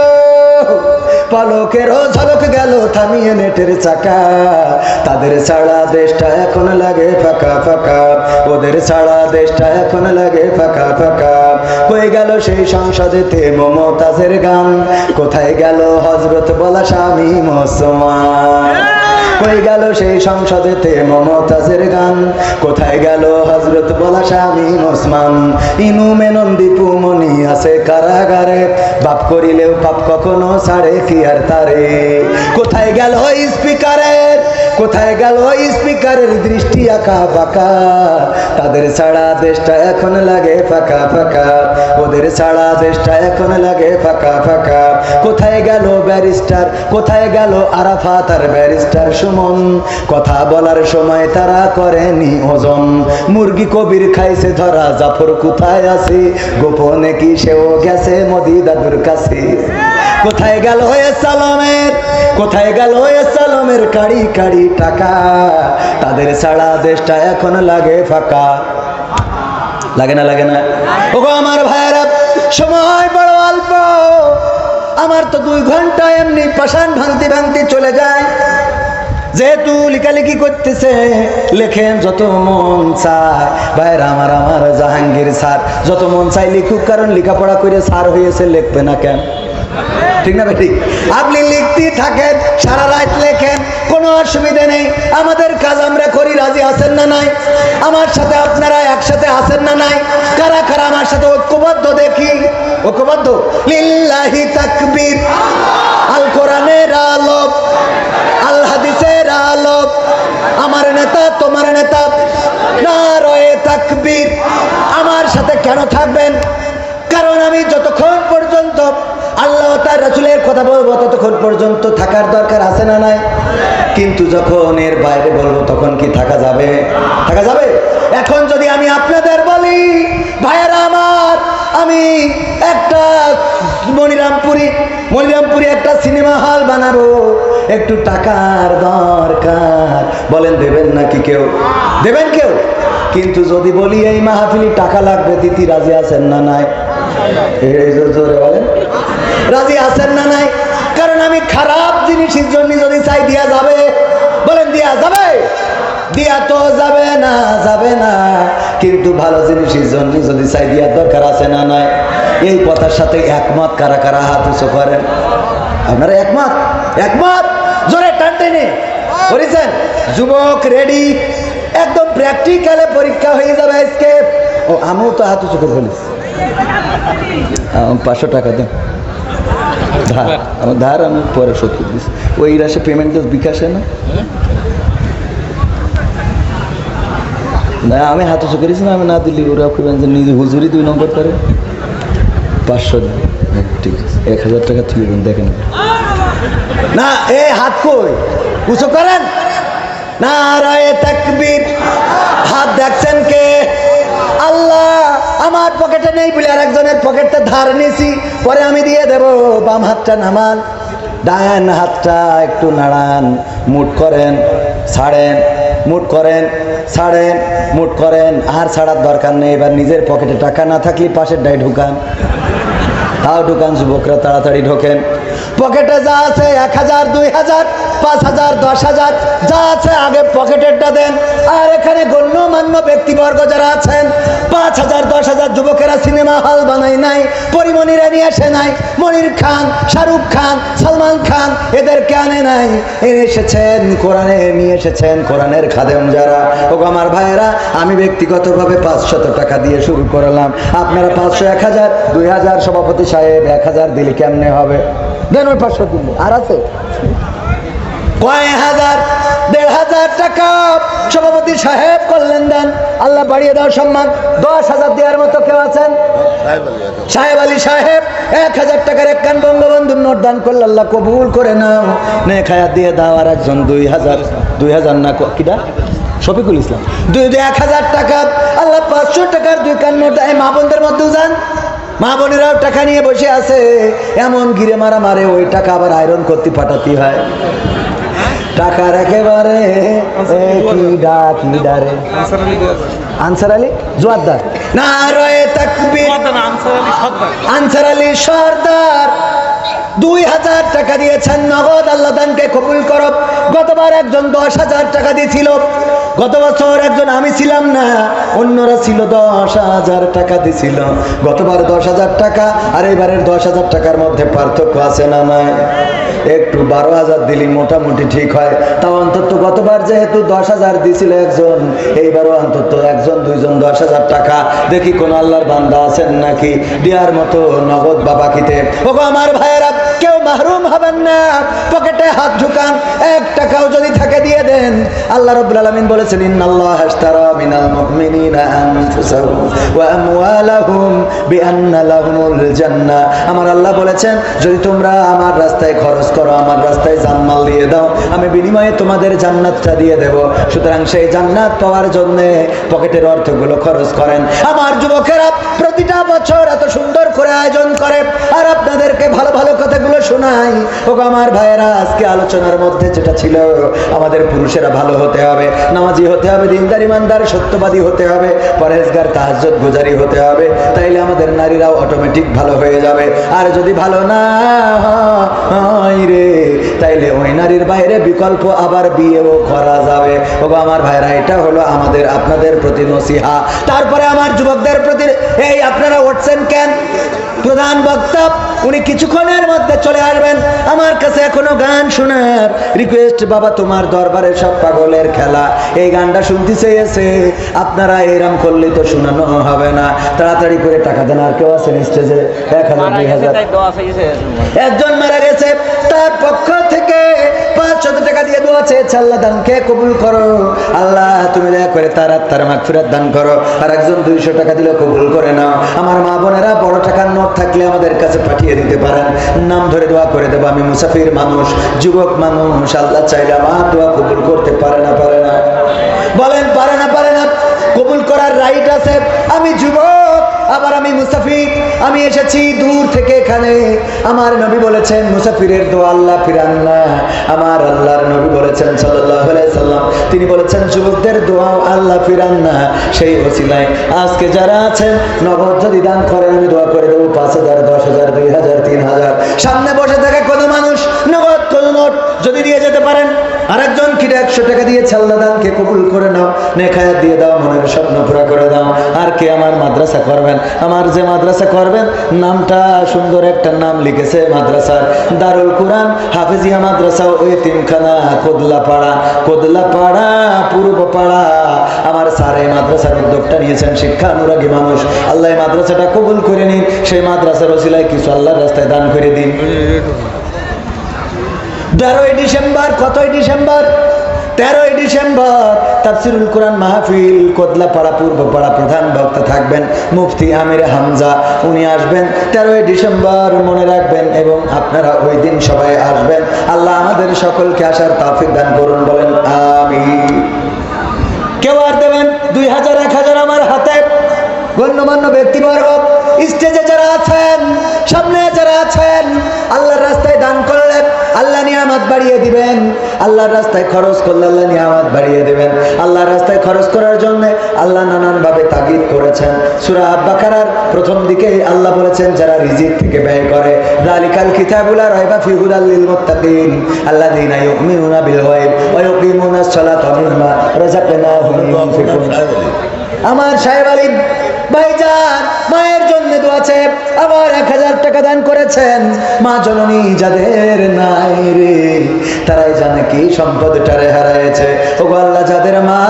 পলকেরও ঝলক গেল থামিয়ে নেটের চাকা, তাদের ছাড়া দেশটা এখন লাগে ফাঁকা ফাঁকা, ওদের ছাড়া দেশটা এখন লাগে ফাঁকা ফাঁকা। কই গেল সেই সংসদেতে মমতাজের গান, কোথায় গেল হযরত বলা স্বামী মুসলমান? কই গেল সেই সংসদেতে মমতাজের গান, কোথায় গেল হযরত বলা স্বামী মুসলমান? ইনু মেনন দীপু মনি আছে কারাগারে, বাপ করিলেও পাপ কখনো ছাড়ে কি আর তারে? কোথায় গেল স্পিকারের, কোথায় গেল স্পিকারের দৃষ্টি আঁকা বাঁকা, তাদের ছাড়া দেশটা এখন লাগে ফাঁকা ফাঁকা, ওদের ছাড়া দেশটা এখন লাগে ফাঁকা ফাঁকা। কোথায় গেল ব্যারিস্টার, কোথায় গেল আরাফাত আর ব্যারিস্টার সুমন? কথা বলার সময় তারা করেনি ওজন। মুরগি কবির খাইছে ধরা, জাফর কোথায় আছে? গোপনে কি সেও গেছে মোদি দাদুর কাছে? কোথায় গেল সালামের, কোথায় গেল সালামের কাড়ি কাড়ি টাকা, তাদের ছাড়া দেশটা এখন লাগে ফাঁকা। লাগে না লাগে না? ওগো আমার ভাইয়েরা, সময় বড় অল্প, আমার তো 2 ঘন্টা এমনি পাষাণ ভাঙতে ভাঙতে চলে যায়। যেহেতু লেখালেখি করতেছে, লেখেন যত মন চায়। ভাইরা আমার, আমার জাহাঙ্গীর স্যার যত মন চাই লিখুক, কারণ লেখাপড়া করে স্যার হয়েছে, লিখবে না কেন? ঠিক না ভাই? ঠিক। আপনি লিখতে থাকেন, সারা রাত লেখেন, কোনো অসুবিধা নেই। আমাদের কাজ আমরা করি, রাজি আছেন না নাই? আমার সাথে আপনারা একসাথে আছেন না নাই? কারা কারা আমার সাথে ঐক্যবদ্ধ দেখি? ঐক্যবদ্ধ? লিল্লাহি তাকবীর, আল কোরআনের আলো, আল হাদিসের আলো, আমার নেতা তোমার নেতা, নারায়ে তাকবীর। আমার সাথে কেন থাকবেন? কারণ আমি যতক্ষণ পর্যন্ত আল্লাহ তার রাসূলের কথা বলবো ততক্ষণ পর্যন্ত থাকার দরকার আছে না নাই? কিন্তু যখন এর বাইরে বলবো তখন কি থাকা যাবে? থাকা যাবে? এখন যদি আমি আপনাদের বলি, ভাইয়েরা আমার, আমি একটা মনিরামপুরি একটা সিনেমা হল বানাবো, একটু টাকার দরকার, বলেন দেবেন নাকি কেউ? দেবেন কেউ? কিন্তু যদি বলি এই মাহফিলি টাকা লাগবে, দিতে রাজি আছেন না নাই? এই জোরে বলেন, রাজি আছেন না নাই? কারণ আমি খারাপ জিনিসের জন্য যদি চাই, দিয়া যাবে? বলেন দিয়া যাবে? দিয়া তো যাবে না, যাবে না। কিন্তু ভালো জিনিসের জন্য যদি চাই, দিয়া দরকার আছে না নাই? এই কথার সাথে একমত কারা কারা? হাত উঁচু করেন। আপনারা একমত? একমত? জোরে টান টেনে করেছেন? যুবক রেডি, একদম প্র্যাকটিক্যালে পরীক্ষা হয়ে যাবে আজকে। ও আমিও তো হাত উঁচু করে বলিস, 500 টাকা দেন ধার, আমার ধার আমি পরে শোধ করে দিচ্ছি। ওই রাশে পেমেন্ট বিকাশে না? না আমি হাত উঁচু করেছি না, আমি না দিলি ওরা নিজে হুজুরি 2 নম্বর করে 500 দেন। ঠিক আছে, 1000 টাকা তুলে দেন, দেখেন না। এই হাত কই উঁচু করেন, নারায়ে তাকবীর। হাত দেখছেন কে? আল্লাহ। আমার পকেটে নেই বলে আর একজনের পকেটে ধার নিয়েছি, পরে আমি দিয়ে দেব। বাম হাতটা নামান, ডান হাতটা একটু নাড়ান, মুট করেন, ছাড়েন, মুট করেন, ছাড়েন, মুট করেন। আর ছাড়ার দরকার নেই। এবার নিজের পকেটে টাকা না থাকলে পাশের ডাই ঢুকান, তাও ঢুকান। যুবকরা তাড়াতাড়ি ঢোকেন। পকেটে যা আছে 1000, 2000, 5000, 10000 যা আছে আগে পকেটেরটা দেন। আর এখানে গণ্যমান্য ব্যক্তিবর্গ যারা আছেন, 5000, 10000 যুবকেরা সিনেমা হল বানাই নাই, পরিমণিরা নিয়ে আসে নাই, মনির খান, শাহরুখ খান, সালমান খান এদেরকে আনে নাই, এনে এসেছেন কোরআনে, নিয়ে এসেছেন কোরআনের খাদেম যারা। ও আমার ভাইয়েরা, আমি ব্যক্তিগতভাবে 500 টাকা দিয়ে শুরু করলাম। আপনারা 500, 1000, 2000, সভাপতি সাহেব 1000 দিলে কেমনে হবে? দেন ওই 500 দিন। আর আছে কয় হাজার, 1500 টাকা সভাপতি সাহেব করলেন, দেন। আল্লাহ বাড়িয়ে দাও সম্মান। 10,000 দেওয়ার মতো কেউ আছেন? সাহেব আলী সাহেব 1000 টাকার এক কান বঙ্গবন্ধুর নোট দান করলে আল্লাহ কবুল করে নাও, নেক হায়াত দিয়ে দাও। আর একজন 2000 না কিটা শফিকুল ইসলাম 1000 টাকা, আল্লাহ 500 টাকার 2 কান নোট। এই মা বোনদের মধ্যেও যান, মা বোনেরাও টাকা নিয়ে বসে আছে, এমন গিরে মারা মারে ওই টাকা আবার আয়রন করতে পাঠাতে হয়। টাকার একেবারে আনসার আলী জোয়ারদার না রয়ে তাকবীর, আনসার আলী সর্দার 2000 টাকা দিয়েছেন নগদ। আল্লাহ দানকে কবুল করো। গতবার একজন 10,000 টাকা দিয়েছিল, গত বছর একজন, আমি ছিলাম না, অন্যরা ছিল, 10,000 টাকা দিছিল। গতবার 10,000 টাকা আর এবারের 10,000 টাকার মধ্যে পার্থক্য আছে না নাই? একটু 12,000 দিলি মোটামুটি ঠিক হয়। তাও অন্তত গতবার যেহেতু 10,000 দিছিল একজন, এইবারও অন্তত একজন দুইজন 10,000 টাকা। দেখি কোন আল্লাহর বান্দা আছেন নাকি দেওয়ার মতো নগদ বাবাকিতে। ওগো আমার ভাইয়েরা, কেউ মাহরুম হবেন না, পকেটে হাত ঢুকান, 1 টাকাও যদি থাকে দিয়ে দেন। আল্লাহ রাব্বুল আলামিন বলেছেন, ইন্নাল্লাহা আশতারা মিনাল মুমিনিনা আনফুসাহুম ওয়া আমওয়ালাহুম বিআন্না লাহুমুল জান্নাহ। আমার আল্লাহ বলেছেন, যদি তোমরা আমার রাস্তায় খরচ করো, আমার রাস্তায় জানমাল দিয়ে দাও, আমি বিনিময়ে তোমাদের জান্নাতটা দিয়ে দেব। সুতরাং সেই জান্নাত পাওয়ার জন্য পকেটের অর্থগুলো খরচ করেন। আমার যুবকেরা প্রতিটা বছর এত সুন্দর করে আয়োজন করে আর আপনাদেরকে ভালো ভালো কথাগুলো শোনাই। ওগো আমার ভাইয়েরা, আজকে আলোচনার মধ্যে যেটা ছিল, আমাদের পুরুষেরা ভালো হতে হবে, নামাজি হতে হবে, দিনদার ইমানদার সত্যবাদী হতে হবে, পরহেজগার তাহাজ্জুদ গুজারি হতে হবে, তাইলে আমাদের নারীরাও অটোমেটিক ভালো হয়ে যাবে। আর যদি ভালো না হয় রে, তাইলে ওই নারীর বাইরে বিকল্প আবার বিয়েও করা যাবে। ওগো আমার ভাইরা, এটা হলো আমাদের আপনাদের প্রতি নসিহা। তারপরে আমার যুবকদের প্রতি, এই আপনারা উঠছেন কেন? প্রধান বক্তা উনি কিছুক্ষণের মধ্যে চলে আসবেন। আমার কাছে এখনো গান শোনার রিকোয়েস্ট। বাবা, তোমার দরবারে সব পাগলের খেলা, এই গানটা শুনতে চেয়েছে। আপনারা এরম করলে তো শোনানো হবে না, তাড়াতাড়ি করে টাকা দেন। আর কেউ আছেন স্টেজে? 1,000 2,000 একজন মারা গেছে, তার পক্ষ থেকে 500 টাকা দিয়ে দোয়া চেয়েছে, আল্লাহ দানকে কবুল করো, আল্লাহ তুমি দয়া করে তার আত্মার মাগফিরাত দান করো। আর একজন 200 টাকা দিলে কবুল করে নাও। আমার মা বোনেরা, বড় টাকার নোট থাকলে আমাদের কাছে পাঠিয়ে দিতে পারেন, নাম ধরে দোয়া করে দেবো। আমি মুসাফির মানুষ, যুবক মানুষ, আল্লাহ চাইলে আমার দোয়া কবুল করতে পারে না? পারে না? বলেন পারে না? পারে না? কবুল করার রাইট আছে। আমি যুবক, আবার আমি মুসাফির, আমি এসেছি দূর থেকে এখানে। আমার নবী বলেছেন, মুসাফিরের দোয়া আল্লাহ ফিরান না। আমার আল্লাহর নবী বলেছেন সাল্লাল্লাহু আলাইহি সাল্লাম, তিনি বলেছেন যুবকদের দোয়াও আল্লাহ ফিরান না। সেই ওসিলায় আজকে যারা আছেন, নগদ যদি দান করেন, আমি দোয়া করে দেবো 5,000 10,000 2,000 3,000। সামনে বসে থাকে কোনো মানুষ, নগদ কোনো নোট যদি দিয়ে যেতে পারেন। আরেকজন কিটা 100 টাকা দিয়ে আল্লাহ দানকে কবুল করে নাও, নেক হায়াত দিয়ে দাও, মনের স্বপ্ন পুরা করে দাও। আর কে আমার মাদ্রাসা করবেন? আমার যে মাদ্রাসা করবেন, নামটা সুন্দর একটা নাম লিখেছে মাদ্রাসার, দারুল কুরআন হাফেজিয়া মাদ্রাসা, ওই তিনখানা কোদলাপাড়া, কোদলাপাড়া পূর্বপাড়া। আমার স্যার এই মাদ্রাসার উদ্যোগটা নিয়েছেন, শিক্ষা অনুরাগী মানুষ। আল্লাহ এই মাদ্রাসাটা কবুল করে নিন, সেই মাদ্রাসার ওসিলায় কিছু আল্লাহর রাস্তায় দান করে দিন। 13ই ডিসেম্বর, কতই ডিসেম্বর? 13ই ডিসেম্বর তাফসিরুল কোরআন মাহফিল, কোদলাপাড়া পূর্বপাড়া। প্রধান বক্তা থাকবেন মুফতি আমির হামজা, উনি আসবেন 13ই ডিসেম্বর, মনে রাখবেন। এবং আপনারা ওই দিন সবাই আসবেন। আল্লাহ আমাদের সকলকে আসার তৌফিক দান করুন, বলেন আমিন। কেউ আর দেবেন 2,000 1,000 আমার হাতে। গণ্যমান্য ব্যক্তিবর্গ, স্টেজে যারা আছেন, সামনে যারা আছেন, আল্লাহর রাস্তায় দান করলে আল্লাহ নিয়ামত বাড়িয়ে দিবেন। আল্লাহর রাস্তায় খরচ করলে আল্লাহ নিয়ামত বাড়িয়ে দিবেন। আল্লাহর রাস্তায় খরচ করার জন্য আল্লাহ নানান ভাবে তাগিদ করেছেন। সূরা আল-বাকারার প্রথম দিকে আল্লাহ বলেছেন, যারা রিজিক থেকে ব্যয় করে, যালিকাল কিতাবুল লা রাইবা ফিহি হুদাল লিল মুত্তাকিন আল্লাযীনা ইউমিনুনা বিল গায়ব ওয়া ইউকিমুনাস সালাতা ওয়া মিম্মা রাযাকনাহুম ইউনফিকুন। আমার সাহেব আলী ভাইজান মায়ের জন্য দোয়া আছে, আবার 1,000 টাকা দান করেছেন। মা জননী যাদের নাই রে, তারাই জানে কি সম্পদটারে হারাইছে। ওগো আল্লাহ, যাদের মা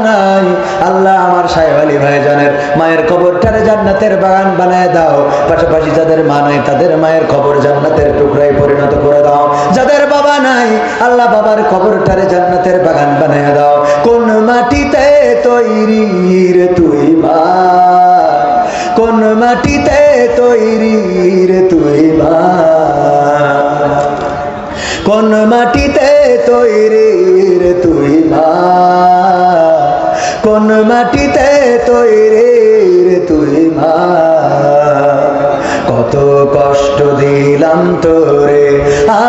নাই, আল্লাহ আমার সাহেব আলী ভাইজানের মায়ের কবরটারে জান্নাতের বাগান বানায় দাও। পাশাপাশি যাদের মা নাই, তাদের মায়ের কবর জান্নাতের টুকরায় পরিণত করে দাও। যাদের বাবা নাই, আল্লাহ বাবার কবরটারে জান্নাতের বাগান বানায় দাও। কোন মাটিতে তৈরি রে তুই মা, কোন মাটিতে তৈরি রে তুই মা, কোন মাটিতে তৈরি রে তুই মা, কোন মাটিতে তৈরি রে তুই মা। কত কষ্ট দিলাম তোরে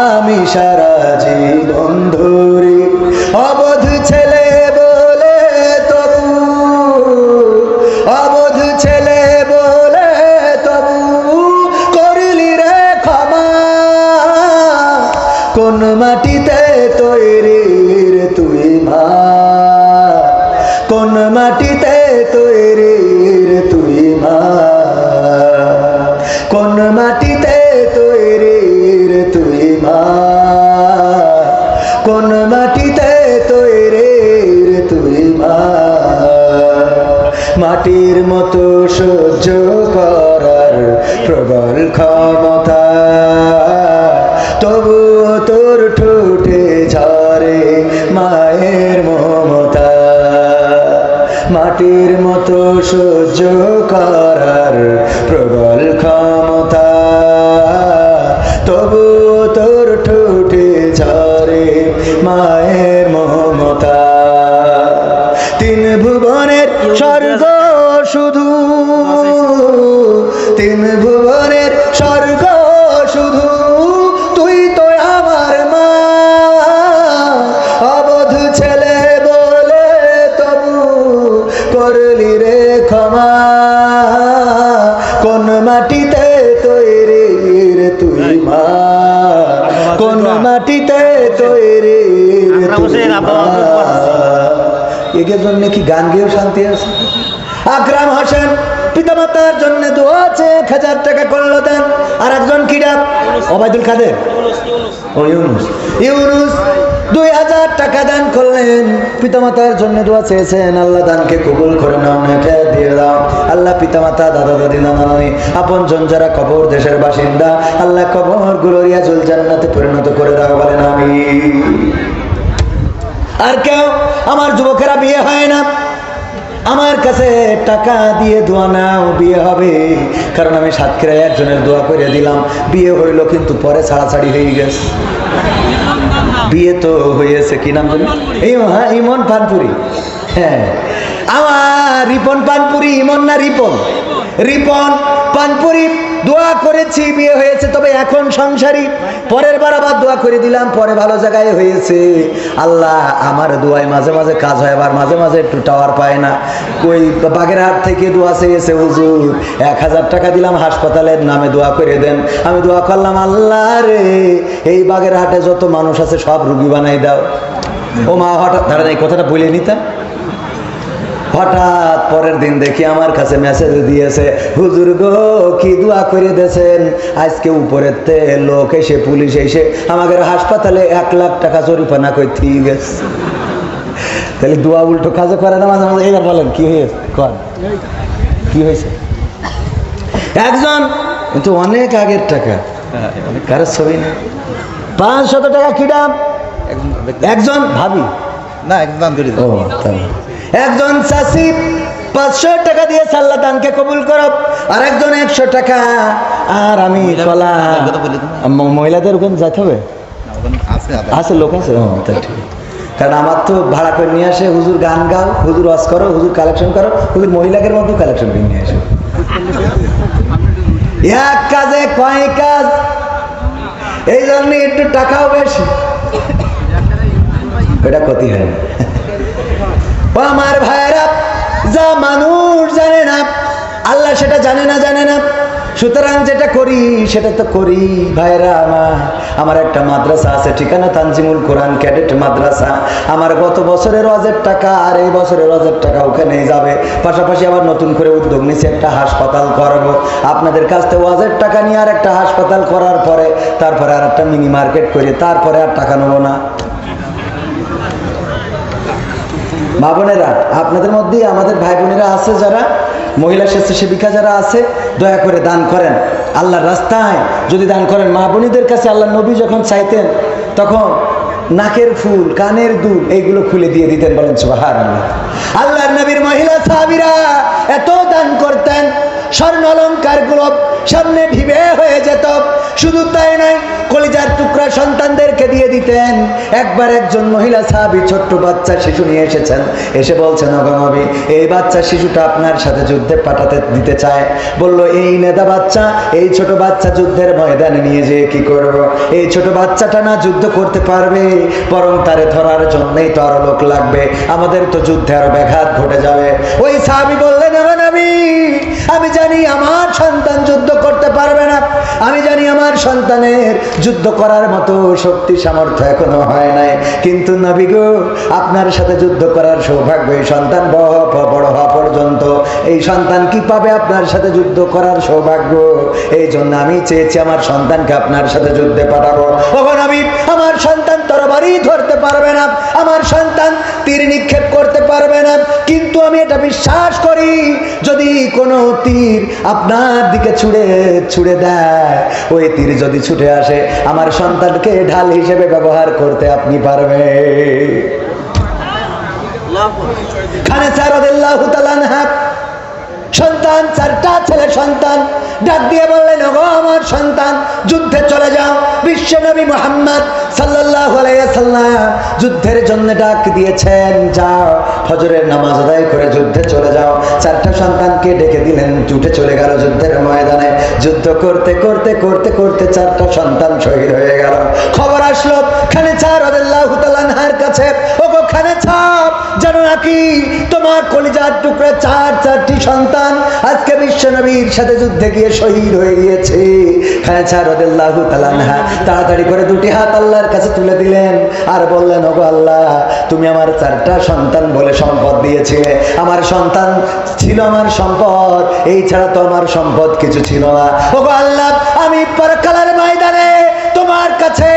আমি সারা জীবন ধরে, অবধ ছেলে বলে তবু, অবধ ছেলে বলে তবু করলি রে ক্ষমা। কোন মাটিতে তৈরি রে তুই মা, কোন মাটিতে তৈরি রে তুই মা, কোন মাটিতে তৈরি রে তুই মা, কোন মাটিতে তৈরি রে তুই মা। মাটির মতো সহ্য করার প্রবল ক্ষমতা, তবু তোর ঠোঁটে ঝরে মায়ের মমতা। মাটির মতো সহ্য করার প্রবল ক্ষমতা, তবু তোর ঠোঁটে ঝরে মায়ের মমতা। তিন ভুবনের স্বর্গ শুধু, তিন ভুবনের স্বর্গ শুধু তুই তো আমার মা। অবধ ছেলে বলে তবু করলি রে ক্ষমা। কোন মাটিতে তৈরি রে তুই মা, কোন মাটিতে তৈরি রে তুই মা। এর জন্য কি গান গেয়েও শান্তি আছে? আকরাম হোসেন পিতামাতার জন্য দোয়া আছে, 1000 টাকা করলো দেন। আর একজন কিডা ওবায়দুল কাদের, ও ইউনুস, ইউনুস 2000 টাকা দান করলেন, পিতামাতার জন্য দোয়া চেয়েছেন। আল্লাহ দানকে কবুল করে নাও, নেটে দিয়ে দাও। আল্লাহ পিতামাতা, দাদা দাদি, নানা নানি, আপনজন যারা কবর দেশের বাসিন্দা, আল্লাহ কবর গুলো রিয়াজুল জান্নাতে পরিণত করে দাও, বলেন আমিন। আর কেউ আমার যুবকেরা বিয়ে হয় না, আমার কাছে টাকা দিয়ে দোয়া নাও, বিয়ে হবে। কারণ আমি সাতক্ষীরায় একজনের দোয়া করে দিলাম, বিয়ে হইল কিন্তু পরে ছাড়াছাড়ি হয়ে গেছে। বিয়ে তো হয়েছে, কি নাম জানি, হ্যাঁ ইমন পানপুরি, হ্যাঁ আমার রিপন পানপুরি, ইমন না রিপন, রিপন পানপুরি দোয়া করেছি, বিয়ে হয়েছে, তবে এখন সংসারী। পরের বার আবার দোয়া করে দিলাম, পরে ভালো জায়গায় হয়েছে। আল্লাহ আমার দোয়ায় মাঝে মাঝে কাজ হয়, আবার মাঝে মাঝে একটু টাওয়ার পায় না। কই বাগেরহাট থেকে দোয়া চেয়েছে, হুজুর 1000 টাকা দিলাম, হাসপাতালের নামে দোয়া করে দেন। আমি দোয়া করলাম, আল্লাহ রে এই বাগেরহাটে যত মানুষ আছে সব রুগী বানাই দাও। ও মা হঠাৎ দাঁড়ান, এই কথাটা বলে নিতাম। হঠাৎ পরের দিন দেখি আমার কাছে মেসেজ দিয়েছে, হুজুর গো কি দোয়া করে দিয়েছেন, আজকে উপরের তে লোক এসে, পুলিশ এসে আমাদের হাসপাতালে 1 লাখ টাকা জরিমানা করতে গেছে। তাহলে দোয়া উল্টো কাজে করে না মাঝে মাঝে। এবার বলেন কি হয়েছে, কন কি হয়েছে? একজন কিন্তু অনেক আগের টাকা, কারোর ছবি না, 500 টাকা কিরাম একজন ভাবি না, একজন চাষি 500 টাকা দিয়ে আল্লাহ দানকে কবুল করো, আর একজন 100 টাকা। আর আমি কলা মহিলাদের ওখানে যেতে হবে, আছে লোক আছে, তাই ঠিক। কারণ আমার তো ভাড়া করে নিয়ে আসে, হুজুর গান গাও, হুজুর ওয়াজ করো, হুজুর কালেকশন করো, হুজুর মহিলাদের মধ্যে কালেকশন করে নিয়ে আসো। এক কাজে কয় কাজ, এই জন্য একটু টাকাও বেশি, এটা ক্ষতি হয় না। ও আমার ভাইরা, যা মানুষ জানে না আল্লাহ সেটা জানে না, জানে না। সুতরাং যেটা করি সেটা তো করি। ভাইরা আমার একটা মাদ্রাসা আছে, ঠিকানা তানজিমুল কোরআন ক্যাডেট মাদ্রাসা। আমার গত বছরের ওয়াজের টাকা আর এই বছরের ওয়াজের টাকা ওখানেই যাবে। পাশাপাশি আবার নতুন করে উদ্যোগ নিয়েছি, একটা হাসপাতাল করব। আপনাদের কাছ থেকে ওয়াজের টাকা নিয়ে আর একটা হাসপাতাল করার পরে তারপরে আর একটা মিনি মার্কেট করে তারপরে আর টাকা নেবো না। মা বোনেরা, আপনাদের মধ্যে আমাদের ভাই বোনেরা আছে যারা মহিলা স্বেচ্ছাসেবিকা যারা আছে, দয়া করে দান করেন আল্লাহর রাস্তায়। যদি দান করেন, মা বোনীদের কাছে আল্লাহ নবী যখন চাইতেন তখন নাকের ফুল, কানের দুল এইগুলো খুলে দিয়ে দিতেন, বলেন সুবহানাল্লাহ। আল্লাহর নবীর মহিলা সাহাবীরা এত দান করতেন, স্বর্ণ অলংকার গুলো সামনে ভিবে হয়ে যেত। শুধু তাই নয়, কলিজার টুকরা সন্তানদেরকে দিয়ে দিতেন। একবার একজন মহিলা সাহাবী ছোট্ট বাচ্চা শিশু নিয়ে এসেছেন, এসে বলছেন, ওগো নবী, এই বাচ্চা শিশুটা আপনার সাথে যুদ্ধে পাঠাতে দিতে চায়। বলল, এই নেদা বাচ্চা, এই ছোট বাচ্চা যুদ্ধের ময়দানে নিয়ে যেয়ে কি করব? এই ছোট বাচ্চাটা না যুদ্ধ করতে পারবে, বরং তারে ধরার জন্যই তো আরো লোক লাগবে, আমাদের তো যুদ্ধে আরো ব্যাঘাত ঘটে যাবে। ওই সাহাবী বললেন, ওগো নবী, আমি জানি আমার সন্তান যুদ্ধ করতে পারবে না, আমি জানি আমার সন্তানের যুদ্ধ করার মতো শক্তি সামর্থ্য এখনো হয় নাই, কিন্তু নবী গো, আপনার সাথে যুদ্ধ করার সৌভাগ্য এই সন্তান বড় হওয়া পর্যন্ত এই সন্তান কি পাবে আপনার সাথে যুদ্ধ করার সৌভাগ্য? এই জন্য আমি চেয়েছি আমার সন্তানকে আপনার সাথে যুদ্ধে পাঠাবো। ওগো নবী, আমার সন্তান তরবারি ধরতে পারবে না, আমার সন্তান তীর নিক্ষেপ করতে পারবে না, কিন্তু আমি এটা বিশ্বাস করি, যদি কোনো তীর আপনার দিকে ছুড়ে দেয়, ওই তীর যদি ছুটে আসে, আমার সন্তানকে ঢাল হিসেবে ব্যবহার করতে আপনি পারবেন। খানেসা রাদিয়াল্লাহু তাআলা আনহা সন্তান, চারটা ছেলে সন্তান, ডাক দিয়ে বললেন, ওগো আমার সন্তান, যুদ্ধে চলে যাও। বিশ্ব নবী মুহাম্মদ সাল্লাল্লাহু আলাইহি ওয়াসাল্লাম যুদ্ধের জন্য ডাক দিয়েছেন, যাও ফজরের নামাজ আদায় করে যুদ্ধে চলে যাও। চারটা সন্তানকে ডেকে দিলেন, উঠে চলে গেল যুদ্ধের ময়দানে। যুদ্ধ করতে করতে করতে করতে চারটা সন্তান শহীদ হয়ে গেল। খবর আসলো খানেসা রাদিয়াল্লাহু তাআলা আনহার কাছে, ওগো খানেসা, জানো নাকি তোমার কলিজার টুকরা চারটি সন্তান আজকে বিশ্ব নবীর সাথে যুদ্ধে গিয়ে শহীদ হয়ে গিয়েছে। খানেসা রাদিয়াল্লাহু তাআলা আনহা তাড়াতাড়ি করে দুটি হাত আল্লাহর কাছে তুলে দিলেন আর বললেন, ওগো আল্লাহ, তুমি আমার চারটা সন্তান বলে সম্পদ দিয়েছিলে, আমার সন্তান ছিল আমার সম্পদ, এই ছাড়া তো আমার সম্পদ কিছু ছিল না। ওগো আল্লাহ, আমি পরকালের ময়দানে তোমার কাছে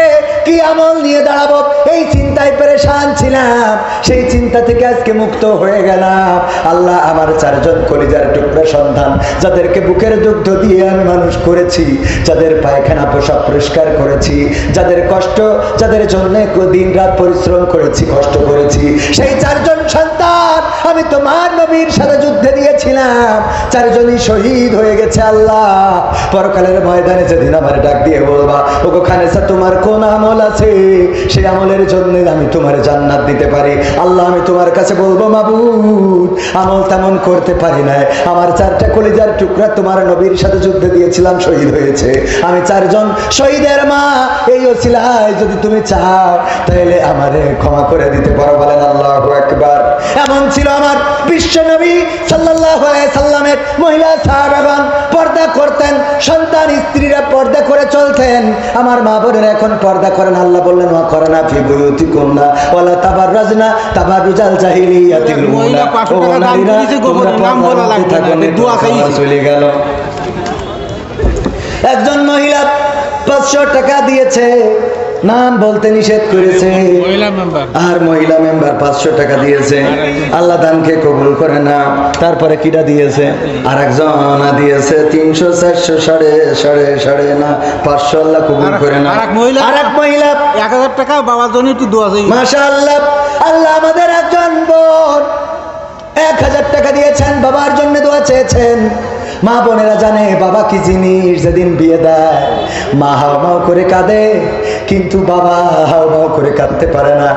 কি আমল নিয়ে দাঁড়াবো এই চিন্তায় পেরেশান ছিলাম, সেই চিন্তা থেকে আজকে মুক্ত হয়ে গেলাম। আল্লাহ, আমার চারজন কলিজার টুকরা সন্তান, যাদেরকে বুকের দুগ্ধ দিয়ে আমি মানুষ করেছি, যাদের পায়খানা পোশাক পরিষ্কার করেছি, যাদের কষ্ট, যাদের জন্য দিন রাত পরিশ্রম করেছি, কষ্ট করেছি, সেই চারজন সন্তান আমি তোমার নবীর সাথে যুদ্ধে দিয়েছিলাম, চারজনই শহীদ হয়ে গেছে। আল্লাহ, পরকালের ময়দানে যেদিন আমার ডাক দিয়ে বলবা, ওগো খানেসা, তোমার কোন আমল আছে, সেই আমলের জন্য আমি তোমার জান্নাত দিতে পারি। আল্লাহ, আমি তোমার কাছে বলবো, মাবুদ, আমল তেমন করতে পারি না, আমার চারটা কলিজার টুকরা তোমার নবীর সাথে যুদ্ধে দিয়েছিলাম, শহীদ হয়েছে, আমি চারজন শহীদের মা, এই ওসিলায় যদি তুমি চাও তাহলে আমারে ক্ষমা করে দিতে পারো। বলেন আল্লাহু আকবার। এমন ছিল আমার বিশ্ব নবী সাল্লাল্লাহু আলাইহি সাল্লামের মহিলা সাহাবাগণ, পর্দা করতেন, সন্তান স্ত্রীরা পর্দা করে চলতেন। আমার মা বোনেরা এখন পর্দা করেন। আল্লাহ বললেন, ওয়া করনা ফি বুয়ুতিকুন্না ওয়ালা তাবাররাজনা তাবাররুজাল জাহিলিয়াতিল উলা। ও নারীরা, তোমরা পর্দা করতে থাকো, দোয়া চলে গেল। একজন মহিলা 500 টাকা দিয়েছে, নাম বলতে নিষেধ করেছে, আর মহিলা মেম্বার 500 টাকা দিয়েছে, আল্লাহ দানকে কবুল করে না। তারপরে কিটা দিয়েছে, আর একজন দিয়েছে 300 400 সাড়ে না 500, আল্লাহ কবুল করে না। আর এক মহিলা 1000 টাকা বাবার জন্য একটু দোয়া চাই। মাশাআল্লাহ, আল্লাহ আমাদের একজন বোন 1000 টাকা দিয়েছেন, বাবার জন্য দোয়া চেয়েছেন। মা বোনেরা জানে বাবা কি জিনিস, যেদিন বিয়ে দেয় মা হাও মাও করে কাঁদে, কিন্তু বাবা হাও মাও করে কাঁদতে পারে না।